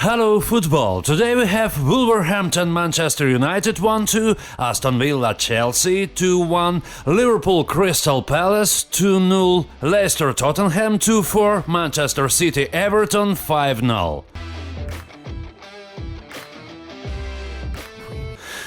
Hello football! Today we have Wolverhampton Manchester United 1-2, Aston Villa Chelsea 2-1, Liverpool Crystal Palace 2-0, Leicester Tottenham 2-4, Manchester City Everton 5-0.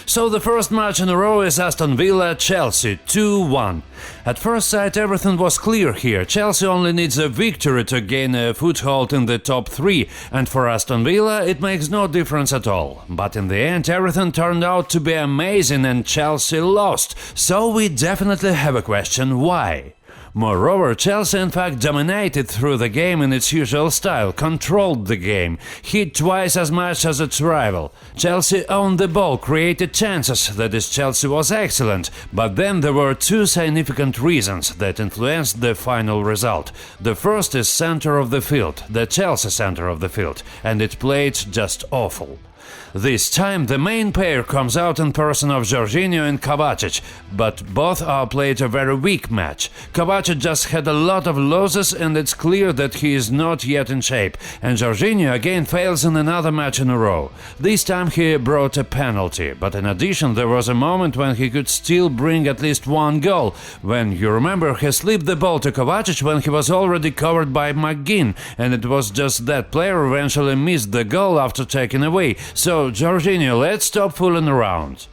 So the first match in a row is Aston Villa Chelsea 2-1. At first sight everything was clear here. Chelsea only needs a victory to gain a foothold in the top 3, and for Aston Villa it makes no difference at all. But in the end everything turned out to be amazing and Chelsea lost. So we definitely have a question: why? Moreover, Chelsea in fact dominated through the game in its usual style, controlled the game, hit twice as much as its rival. Chelsea owned the ball, created chances, that is, Chelsea was excellent, but then there were two significant reasons that influenced the final result. The first is center of the field, the Chelsea center of the field, and it played just awful. This time the main pair comes out in person of Jorginho and Kovacic, but both played a very weak match. Kovacic just had a lot of losses and it's clear that he is not yet in shape, and Jorginho again fails in another match in a row. This time he brought a penalty, but in addition there was a moment when he could still bring at least one goal, when, you remember, he slipped the ball to Kovacic when he was already covered by McGinn, and it was just that player eventually missed the goal after taking away. So Jorginho, let's stop fooling around.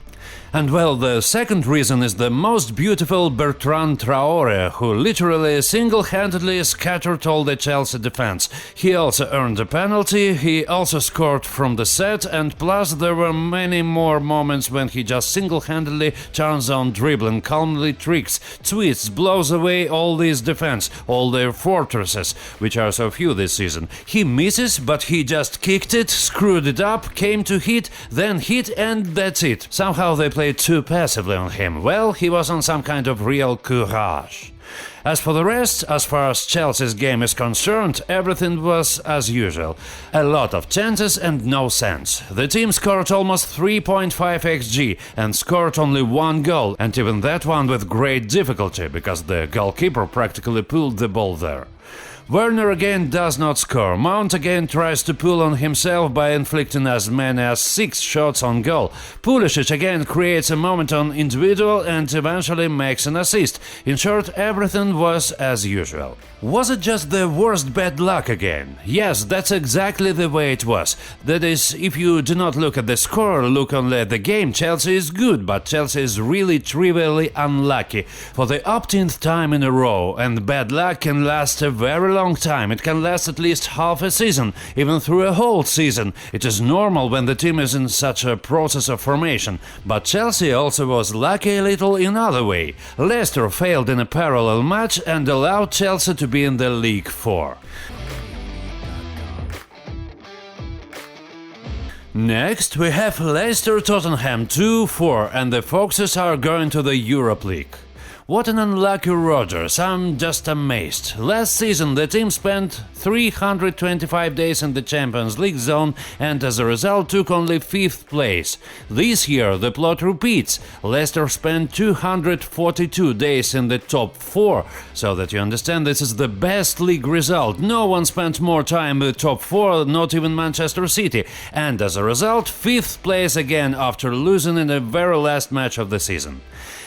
And well, the second reason is the most beautiful Bertrand Traore, who literally single-handedly scattered all the Chelsea defense. He also earned a penalty, he also scored from the set, and plus there were many more moments when he just single-handedly turns on dribbling, calmly tricks, twists, blows away all these defense, all their fortresses, which are so few this season. He misses, but he just kicked it, screwed it up, came to hit, then hit, and that's it. Somehow they played too passively on him. Well, he was on some kind of real courage. As for the rest, as far as Chelsea's game is concerned, everything was as usual. A lot of chances and no sense. The team scored almost 3.5 xg and scored only one goal, and even that one with great difficulty, because the goalkeeper practically pulled the ball there. Werner again does not score. Mount again tries to pull on himself by inflicting as many as 6 shots on goal. Pulisic again creates a moment on individual and eventually makes an assist. In short, everything was as usual. Was it just the worst bad luck again? Yes, that's exactly the way it was. That is, if you do not look at the score, look only at the game, Chelsea is good, but Chelsea is really trivially unlucky for the 18th time in a row, and bad luck can last a very long time. It can last at least half a season, even through a whole season. It is normal when the team is in such a process of formation, but Chelsea also was lucky a little in other way. Leicester failed in a parallel match and allowed Chelsea to be in the League 4. Next we have Leicester Tottenham 2-4, and the Foxes are going to the Europa League. What an unlucky Rodgers, I'm just amazed. Last season the team spent 325 days in the Champions League zone and as a result took only 5th place. This year the plot repeats. Leicester spent 242 days in the top 4, so that you understand this is the best league result. No one spent more time in the top 4, not even Manchester City, and as a result 5th place again after losing in the very last match of the season.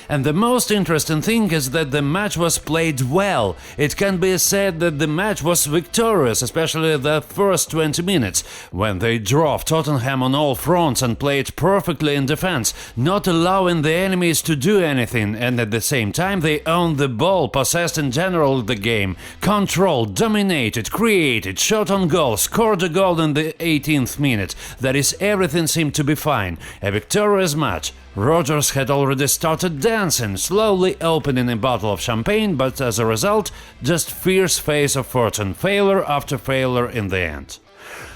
And the most interesting thing is that the match was played well. It can be said that the match was victorious, especially the first 20 minutes, when they drove Tottenham on all fronts and played perfectly in defense, not allowing the enemies to do anything, and at the same time they owned the ball, possessed in general the game, controlled, dominated, created, shot on goal, scored a goal in the 18th minute. That is, everything seemed to be fine. A victorious match. Rodgers had already started dancing, slowly opening a bottle of champagne, but as a result, just fierce face of fortune, failure after failure in the end.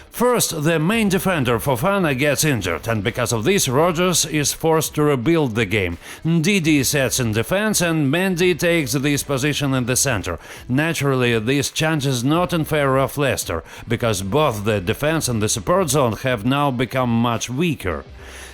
First, the main defender Fofana gets injured, and because of this Rodgers is forced to rebuild the game. Ndidi sets in defense and Mendy takes this position in the center. Naturally, this changes not in favor of Leicester, because both the defense and the support zone have now become much weaker.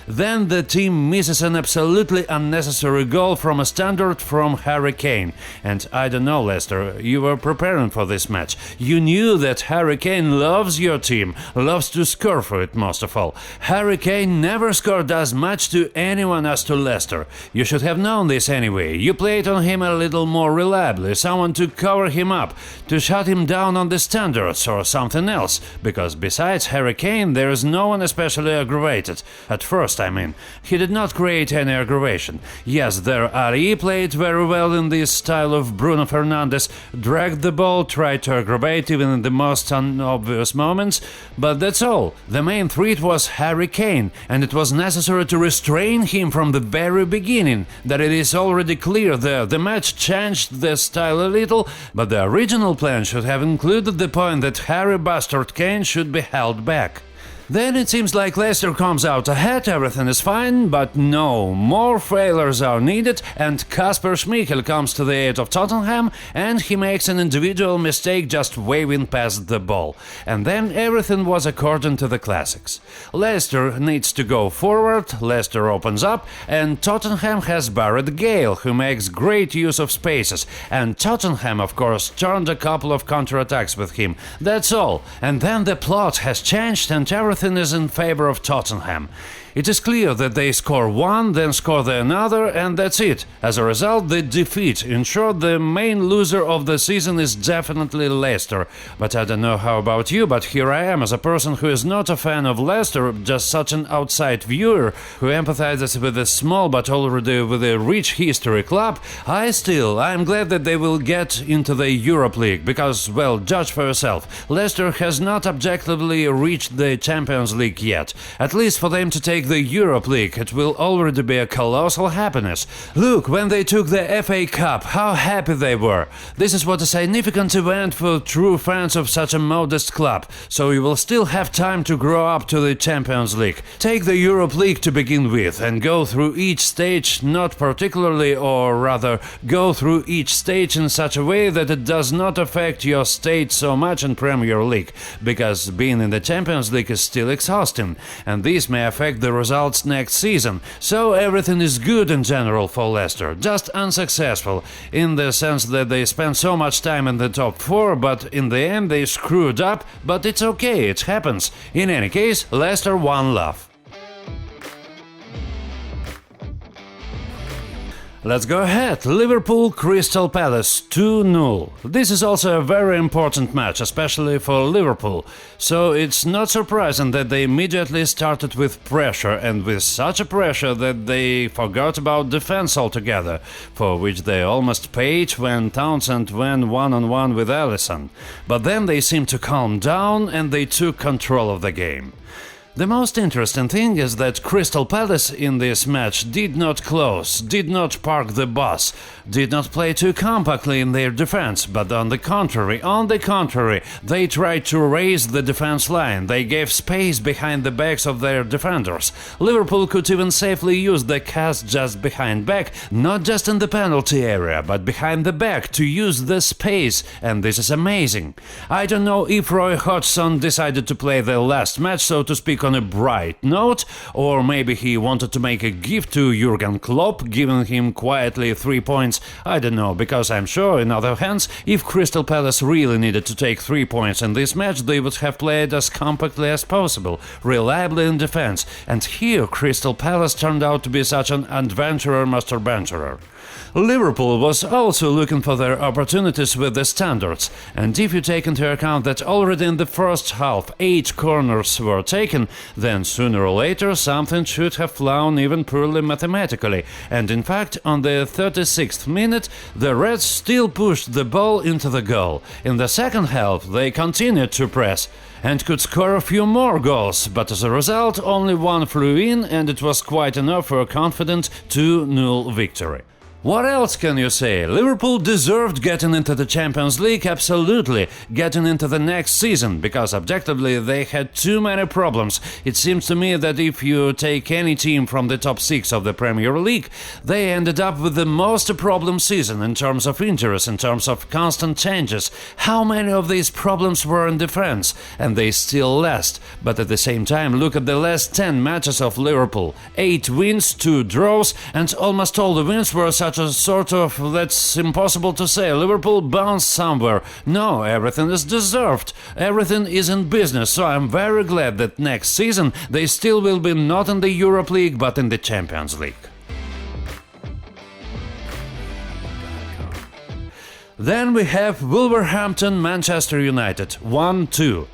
Then the team misses an absolutely unnecessary goal from a standard from Harry Kane. And I don't know, Leicester, you were preparing for this match. You knew that Harry Kane loves your team. loves to score for it most of all. Harry Kane never scored as much to anyone as to Leicester. You should have known this anyway. You played on him a little more reliably, someone to cover him up, to shut him down on the standards or something else, because besides Harry Kane there is no one especially aggravated. At first, I mean. He did not create any aggravation. Yes, there Ali played very well in this style of Bruno Fernandes, dragged the ball, tried to aggravate even in the most unobvious moments, but that's all. The main threat was Harry Kane, and it was necessary to restrain him from the very beginning. That it is already clear there. The match changed the style a little, but the original plan should have included the point that Harry Bastard Kane should be held back. Then it seems like Leicester comes out ahead, everything is fine, but no, more failures are needed, and Kasper Schmeichel comes to the aid of Tottenham, and he makes an individual mistake just waving past the ball. And then everything was according to the classics. Leicester needs to go forward, Leicester opens up, and Tottenham has Barrett Gale, who makes great use of spaces, and Tottenham, of course, turned a couple of counterattacks with him. That's all. And then the plot has changed, and everything is in favor of Tottenham. It is clear that they score one, then score the another, and that's it. As a result, the defeat. In short, the main loser of the season is definitely Leicester. But I don't know how about you, but here I am as a person who is not a fan of Leicester, just such an outside viewer who empathizes with a small but already with a rich history club. I'm glad that they will get into the Europe League, because, well, judge for yourself. Leicester has not objectively reached the Champions League yet. At least for them to take the Europe League, it will already be a colossal happiness. Look, when they took the FA Cup, how happy they were. This is what a significant event for true fans of such a modest club, so you will still have time to grow up to the Champions League. Take the Europe League to begin with, and go through each stage not particularly, or rather, go through each stage in such a way that it does not affect your state so much in Premier League, because being in the Champions League is still exhausting, and this may affect the results next season. So everything is good in general for Leicester, just unsuccessful, in the sense that they spent so much time in the top 4, but in the end they screwed up, but it's okay, it happens. In any case, Leicester one love. Let's go ahead. Liverpool Crystal Palace 2-0. This is also a very important match, especially for Liverpool. So it's not surprising that they immediately started with pressure, and with such a pressure that they forgot about defense altogether, for which they almost paid when Townsend went one-on-one with Alisson. But then they seemed to calm down and they took control of the game. The most interesting thing is that Crystal Palace in this match did not close, did not park the bus, did not play too compactly in their defense, but on the contrary, they tried to raise the defense line, they gave space behind the backs of their defenders. Liverpool could even safely use the cast just behind back, not just in the penalty area, but behind the back, to use the space, and this is amazing. I don't know if Roy Hodgson decided to play the last match, so to speak, on a bright note, or maybe he wanted to make a gift to Jurgen Klopp, giving him quietly 3 points. I don't know, because I'm sure, in other hands, if Crystal Palace really needed to take 3 points in this match, they would have played as compactly as possible, reliably in defense, and here Crystal Palace turned out to be such an adventurer master banterer. Liverpool was also looking for their opportunities with the standards, and if you take into account that already in the first half 8 corners were taken, then sooner or later something should have flown even purely mathematically, and in fact on the 36th minute the Reds still pushed the ball into the goal. In the second half they continued to press and could score a few more goals, but as a result only one flew in, and it was quite enough for a confident 2-0 victory. What else can you say? Liverpool deserved getting into the Champions League, absolutely, getting into the next season, because objectively they had too many problems. It seems to me that if you take any team from the top 6 of the Premier League, they ended up with the most problem season in terms of injuries, in terms of constant changes. How many of these problems were in defense? And they still last. But at the same time, look at the last 10 matches of Liverpool. 8 wins, 2 draws, and almost all the wins were such that's impossible to say. Liverpool bounced somewhere. No, everything is deserved. Everything is in business, so I'm very glad that next season they still will be not in the Europa League but in the Champions League. Then we have Wolverhampton Manchester United 1-2.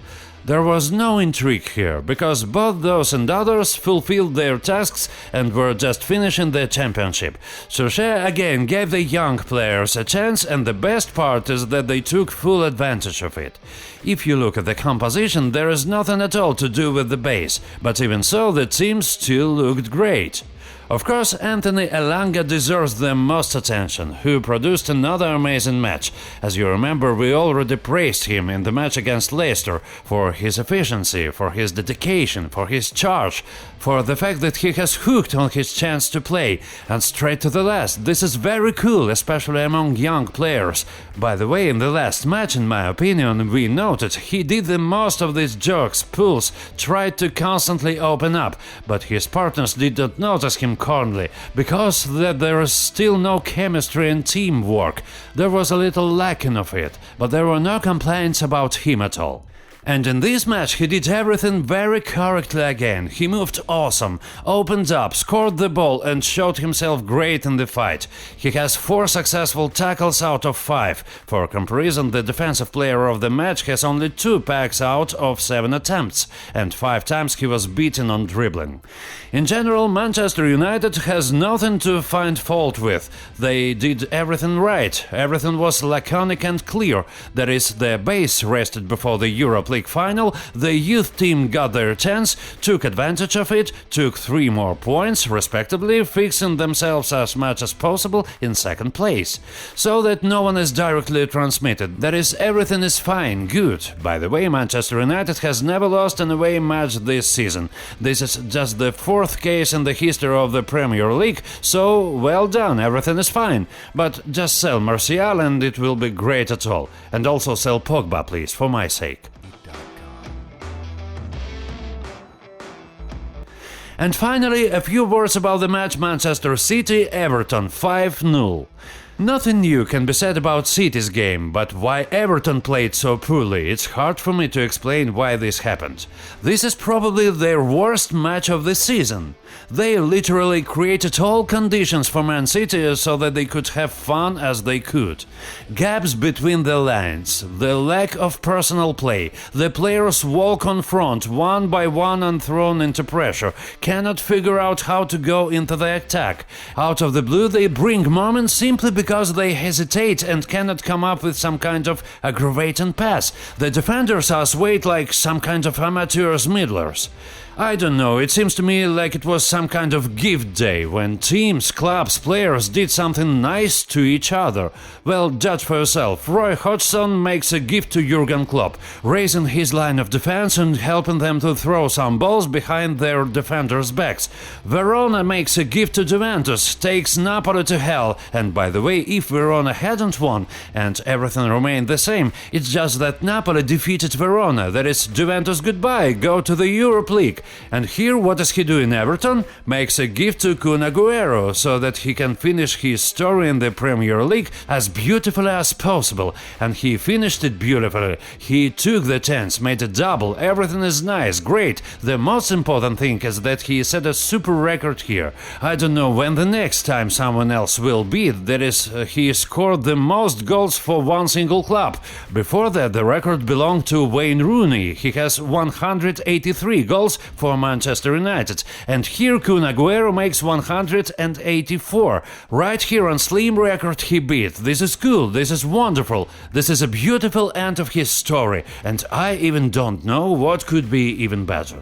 There was no intrigue here, because both those and others fulfilled their tasks and were just finishing the championship. Soucek again gave the young players a chance, and the best part is that they took full advantage of it. If you look at the composition, there is nothing at all to do with the base, but even so the team still looked great. Of course, Anthony Elanga deserves the most attention, who produced another amazing match. As you remember, we already praised him in the match against Leicester for his efficiency, for his dedication, for his charge, for the fact that he has hooked on his chance to play, and straight to the last. This is very cool, especially among young players. By the way, in the last match, in my opinion, we noted he did the most of these jerks, pulls, tried to constantly open up, but his partners did not notice him cornly, because that there is still no chemistry and teamwork. There was a little lacking of it, but there were no complaints about him at all. And in this match he did everything very correctly again. He moved awesome, opened up, scored the ball and showed himself great in the fight. He has 4 successful tackles out of 5. For comparison, the defensive player of the match has only 2 packs out of 7 attempts, and 5 times he was beaten on dribbling. In general, Manchester United has nothing to find fault with. They did everything right, everything was laconic and clear. That is, the base rested before the Europa League final, the youth team got their chance, took advantage of it, took 3 more points, respectively, fixing themselves as much as possible in second place. So that no one is directly transmitted, that is, everything is fine, good. By the way, Manchester United has never lost an away match this season. This is just the 4th case in the history of the Premier League, so well done, everything is fine. But just sell Martial and it will be great at all. And also sell Pogba, please, for my sake. And finally, a few words about the match Manchester City-Everton 5-0. Nothing new can be said about City's game, but why Everton played so poorly, it's hard for me to explain why this happened. This is probably their worst match of the season. They literally created all conditions for Man City so that they could have fun as they could. Gaps between the lines, the lack of personal play, the players walk on front one by one and thrown into pressure, cannot figure out how to go into the attack. Out of the blue they bring moments simply because they hesitate and cannot come up with some kind of aggravating pass. The defenders are swayed like some kind of amateurs middlers. I don't know, it seems to me like it was some kind of gift day, when teams, clubs, players did something nice to each other. Well, judge for yourself. Roy Hodgson makes a gift to Jurgen Klopp, raising his line of defense and helping them to throw some balls behind their defenders' backs. Verona makes a gift to Juventus, takes Napoli to hell, and by the way, if Verona hadn't won and everything remained the same, it's just that Napoli defeated Verona, that is, Juventus goodbye, go to the Europa League. And here, what does he do in Everton? Makes a gift to Kun Aguero, so that he can finish his story in the Premier League as beautifully as possible. And he finished it beautifully. He took the chance, made a double, everything is nice, great. The most important thing is that he set a super record here. I don't know when the next time someone else will be, that is, he scored the most goals for one single club. Before that, the record belonged to Wayne Rooney. He has 183 goals for Manchester United, and here Kun Aguero makes 184. Right here on slim record he beat. This is cool, this is wonderful, this is a beautiful end of his story, and I even don't know what could be even better.